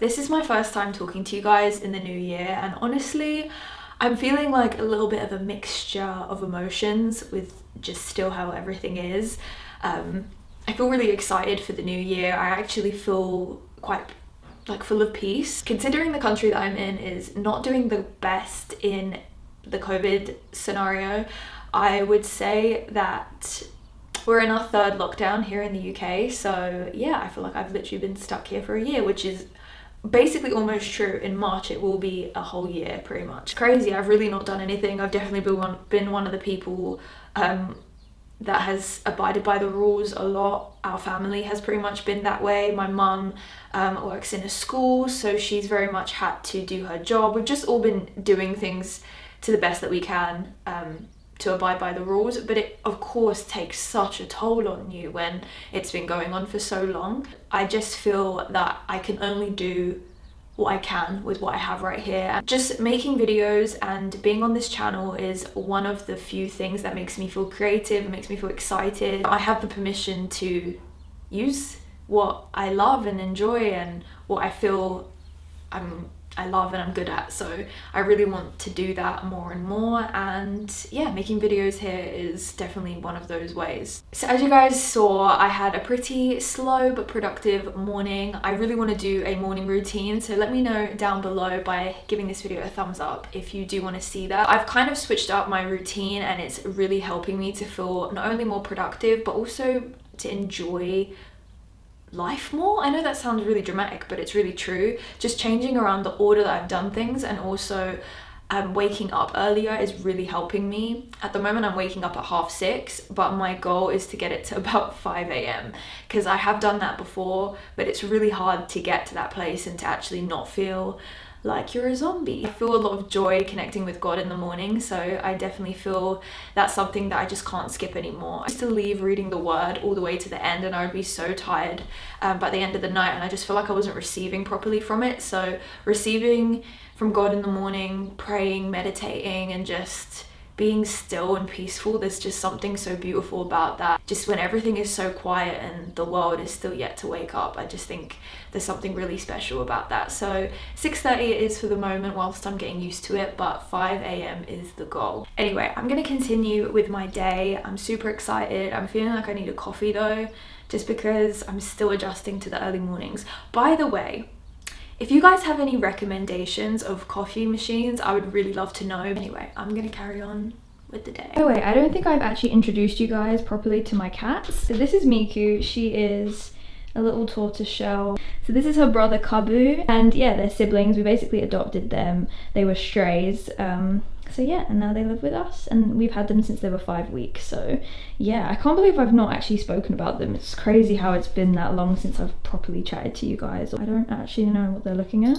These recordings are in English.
This is my first time talking to you guys in the new year, and honestly, I'm feeling like a little bit of a mixture of emotions with just still how everything is. I feel really excited for the new year. I actually feel quite like full of peace. Considering the country that I'm in is not doing the best in the COVID scenario, I would say that we're in our third lockdown here in the UK. So yeah, I feel like I've literally been stuck here for a year, which is basically almost true. In March it will be a whole year pretty much. Crazy, I've really not done anything. I've definitely been one of the people that has abided by the rules a lot. Our family has pretty much been that way. My mum works in a school, so she's very much had to do her job. We've just all been doing things to the best that we can to abide by the rules, but it of course takes such a toll on you when it's been going on for so long. I just feel that I can only do what I can with what I have right here. Just making videos and being on this channel is one of the few things that makes me feel creative, makes me feel excited. I have the permission to use what I love and enjoy and what I feel I love and I'm good at, so I really want to do that more and more, and yeah, making videos here is definitely one of those ways. So as you guys saw, I had a pretty slow but productive morning. I really want to do a morning routine, so let me know down below by giving this video a thumbs up if you do want to see that. I've kind of switched up my routine and it's really helping me to feel not only more productive but also to enjoy life more. I know that sounds really dramatic, but it's really true. Just changing around the order that I've done things, and also waking up earlier is really helping me. At the moment I'm waking up at 6:30, but my goal is to get it to about 5 a.m. because I have done that before, but it's really hard to get to that place and to actually not feel like you're a zombie. I feel a lot of joy connecting with God in the morning, so I definitely feel that's something that I just can't skip anymore. I used to leave reading the word all the way to the end and I would be so tired by the end of the night, and I just feel like I wasn't receiving properly from it. So receiving from God in the morning, praying, meditating, and just being still and peaceful, there's just something so beautiful about that. Just when everything is so quiet and the world is still yet to wake up, I just think there's something really special about that. So 6:30 it is for the moment whilst I'm getting used to it, but 5 a.m. is the goal. Anyway, I'm gonna continue with my day. I'm super excited. I'm feeling like I need a coffee though, just because I'm still adjusting to the early mornings. By the way, if you guys have any recommendations of coffee machines, I would really love to know. Anyway, I'm gonna carry on with the day. Oh wait, I don't think I've actually introduced you guys properly to my cats. So this is Miku. She is a little tortoise shell. So this is her brother Kabu, and yeah, they're siblings. We basically adopted them. They were strays. So yeah, and now they live with us, and we've had them since they were 5 weeks. So yeah, I can't believe I've not actually spoken about them. It's crazy how it's been that long since I've properly chatted to you guys. I don't actually know what they're looking at.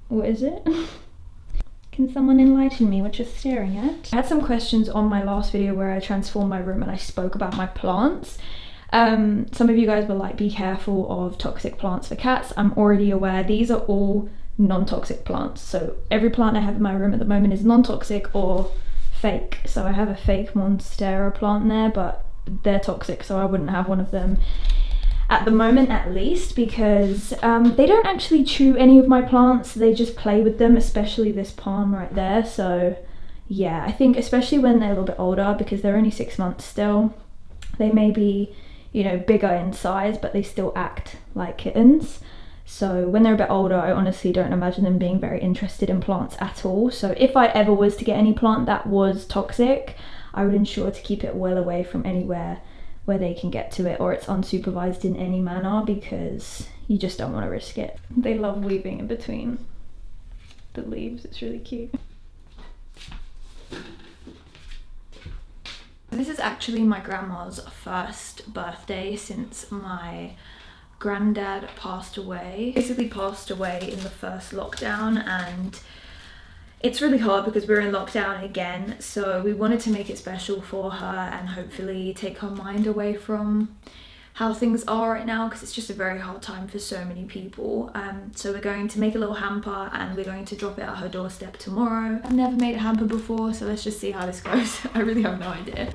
What is it? Can someone enlighten me what you're staring at? I had some questions on my last video where I transformed my room and I spoke about my plants. Some of you guys were like, be careful of toxic plants for cats. I'm already aware. These are all non-toxic plants, so every plant I have in my room at the moment is non-toxic or fake. So I have a fake monstera plant there, but they're toxic, so I wouldn't have one of them at the moment, at least, because they don't actually chew any of my plants. They just play with them, especially this palm right there. So yeah, I think especially when they're a little bit older, because they're only 6 months still, they may be, you know, bigger in size, but they still act like kittens. So when they're a bit older, I honestly don't imagine them being very interested in plants at all. So if I ever was to get any plant that was toxic, I would ensure to keep it well away from anywhere where they can get to it, or it's unsupervised in any manner, because you just don't want to risk it. They love weaving in between the leaves. It's really cute. This is actually my grandma's first birthday since my granddad passed away. Basically passed away in the first lockdown, and it's really hard because we're in lockdown again, so we wanted to make it special for her and hopefully take her mind away from how things are right now, because it's just a very hard time for so many people. So we're going to make a little hamper and we're going to drop it at her doorstep tomorrow. I've never made a hamper before, so let's just see how this goes. I really have no idea.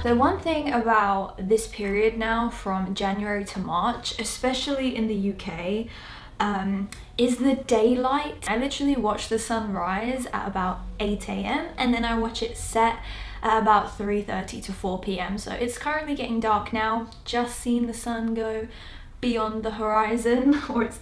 The one thing about this period now from January to March, especially in the UK, is the daylight. I literally watch the sun rise at about 8 a.m. and then I watch it set at about 3:30 to 4 p.m. So it's currently getting dark now. Just seen the sun go beyond the horizon, or it's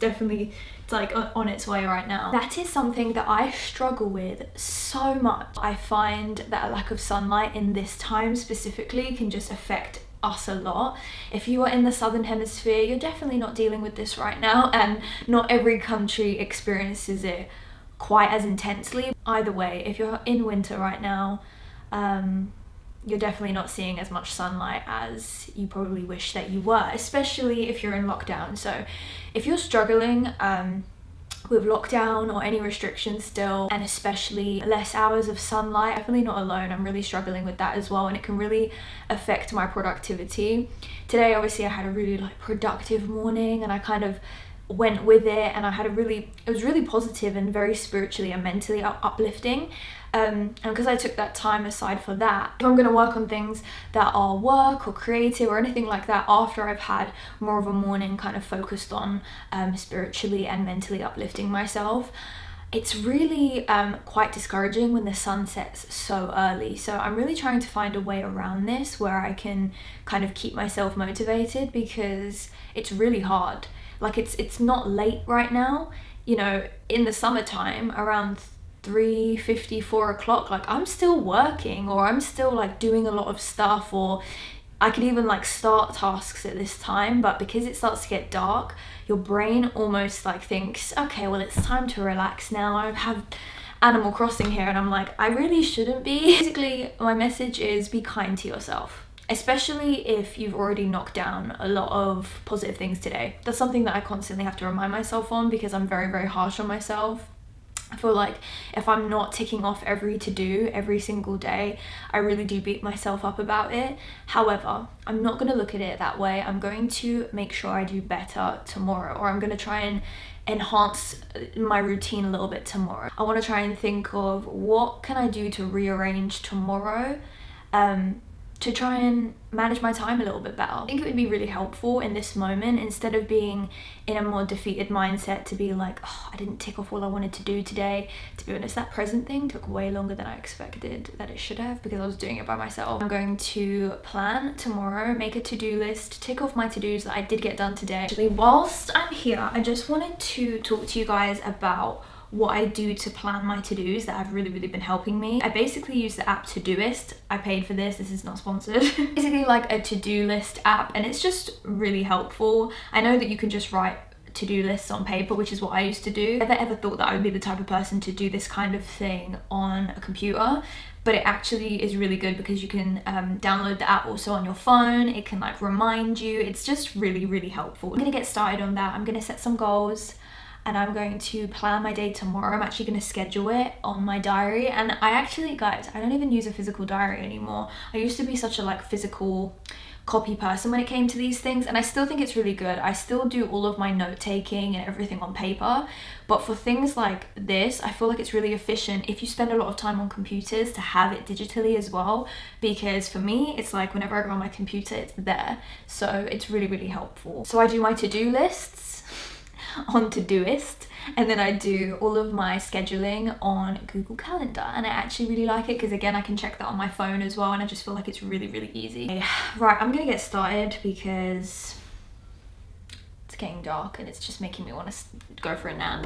like on its way right now. That is something that I struggle with so much. I find that a lack of sunlight in this time specifically can just affect us a lot. If you are in the southern hemisphere, you're definitely not dealing with this right now, and not every country experiences it quite as intensely. Either way, if you're in winter right now, you're definitely not seeing as much sunlight as you probably wish that you were, especially if you're in lockdown. So if you're struggling with lockdown or any restrictions still, and especially less hours of sunlight, definitely not alone. I'm really struggling with that as well, and it can really affect my productivity. Today obviously I had a really productive morning, and I kind of went with it, and it was really positive and very spiritually and mentally uplifting. And because I took that time aside for that, if I'm going to work on things that are work or creative or anything like that after I've had more of a morning kind of focused on spiritually and mentally uplifting myself, it's really quite discouraging when the sun sets so early. So I'm really trying to find a way around this where I can kind of keep myself motivated, because it's really hard. Like it's not late right now, you know, in the summertime around 3:50, 4 o'clock, like I'm still working, or I'm still like doing a lot of stuff, or I could even like start tasks at this time. But because it starts to get dark, your brain almost like thinks, okay, well it's time to relax now. I have Animal Crossing here, and I'm like, I really shouldn't be. Basically, my message is be kind to yourself, especially if you've already knocked down a lot of positive things today. That's something that I constantly have to remind myself on, because I'm very, very harsh on myself. I feel like if I'm not ticking off every to-do every single day, I really do beat myself up about it. However, I'm not going to look at it that way. I'm going to make sure I do better tomorrow, or I'm going to try and enhance my routine a little bit tomorrow. I want to try and think of what can I do to rearrange tomorrow, to try and manage my time a little bit better. I think it would be really helpful in this moment, instead of being in a more defeated mindset, to be like, oh, I didn't tick off all I wanted to do today. To be honest, that present thing took way longer than I expected that it should have, because I was doing it by myself. I'm going to plan tomorrow, make a to-do list, tick off my to-dos that I did get done today. Actually, whilst I'm here, I just wanted to talk to you guys about what I do to plan my to-dos that have really been helping me. I basically use the app Todoist. I paid for this is not sponsored. Basically like a to-do list app, and it's just really helpful. I know that you can just write to-do lists on paper, which is what I used to do. I never ever thought that I would be the type of person to do this kind of thing on a computer, but it actually is really good because you can download the app also on your phone. It can like remind you. It's just really helpful. I'm gonna get started on that. I'm gonna set some goals, and I'm going to plan my day tomorrow. I'm actually going to schedule it on my diary. And I actually, guys, I don't even use a physical diary anymore. I used to be such a like physical copy person when it came to these things, and I still think it's really good. I still do all of my note taking and everything on paper, but for things like this, I feel like it's really efficient if you spend a lot of time on computers to have it digitally as well, because for me, it's like whenever I go on my computer, it's there. So it's really helpful. So I do my to-do lists on Todoist, and then I do all of my scheduling on Google Calendar, and I actually really like it because again I can check that on my phone as well, and I just feel like it's really easy. Right, I'm gonna get started because it's getting dark and it's just making me want to go for a nap.